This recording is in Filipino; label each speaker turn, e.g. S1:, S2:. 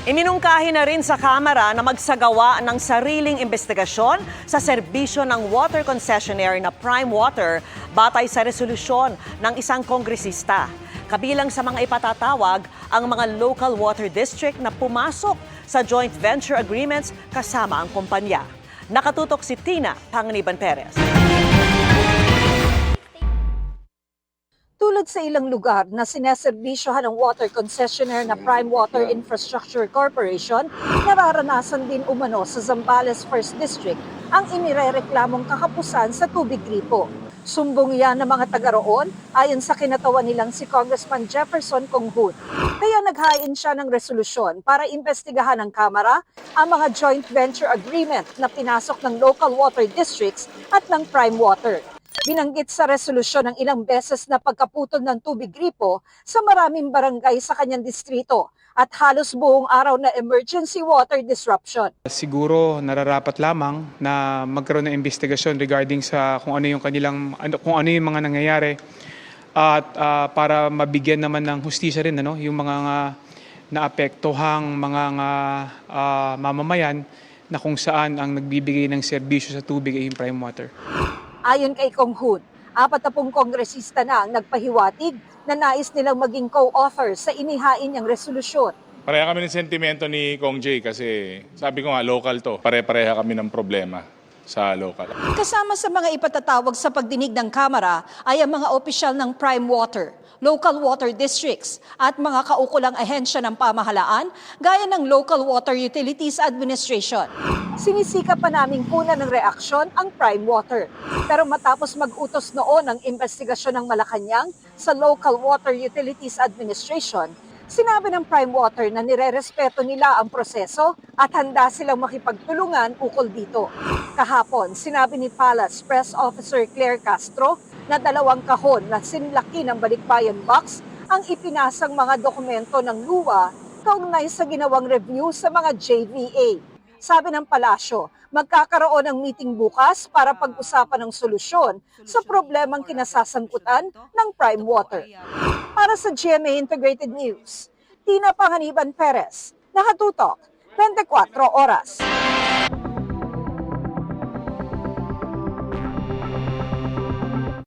S1: Iminungkahi na rin sa Kamara na magsagawa ng sariling investigasyon sa serbisyo ng water concessionaire na Prime Water batay sa resolusyon ng isang kongresista. Kabilang sa mga ipatatawag ang mga local water district na pumasok sa joint venture agreements kasama ang kumpanya. Nakatutok si Tina Panganiban Perez.
S2: Tulad sa ilang lugar na sineserbisyohan ng water concessionaire na Prime Water Infrastructure Corporation, nararanasan din umano sa Zambales First District ang inirereklamong kakapusan sa tubig gripo. Sumbong yan ng mga taga roon ayon sa kinatawan nilang si Congressman Jefferson Conghun. Kaya naghain siya ng resolusyon para imbestigahan ng Kamara ang mga joint venture agreement na pinasok ng local water districts at ng Prime Water. Binanggit sa resolusyon ng ilang beses na pagkaputol ng tubig gripo sa maraming barangay sa kanyang distrito at halos buong araw na emergency water disruption.
S3: Siguro nararapat lamang na magkaroon ng investigasyon regarding sa kung ano yung yung mga nangyayari at para mabigyan naman ng hustisya rin yung mga naapektuhang mga mamamayan na kung saan ang nagbibigay ng serbisyo sa tubig ay yung Prime Water.
S2: Ayon kay Conghun, 40 kongresista na ang nagpahiwatig na nais nilang maging co-author sa inihain niyang resolusyon.
S4: Pareha kami ng sentimento ni Kong Jay kasi sabi ko nga local to. Pare-pareha kami ng problema sa local.
S2: Kasama sa mga ipatatawag sa pagdinig ng Kamara ay ang mga opisyal ng Prime Water, local water districts at mga kaukulang ahensya ng pamahalaan gaya ng Local Water Utilities Administration. Sinisika pa naming kunan ng reaksyon ang Prime Water. Pero matapos mag-utos noon ng investigasyon ng Malacanang sa Local Water Utilities Administration, sinabi ng Prime Water na nirerespeto nila ang proseso at handa silang makipagtulungan ukol dito. Kahapon, sinabi ni Palace Press Officer Claire Castro na 2 kahon na sinlaki ng Balikbayan Box ang ipinasang mga dokumento ng luwa kaugnay sa ginawang review sa mga JVA. Sabi ng palasyo, magkakaroon ng meeting bukas para pag-usapan ng solusyon sa problemang kinasasangkutan ng Prime Water. Para sa GMA Integrated News, Tina Panganiban Perez, nakatutok, 24 oras.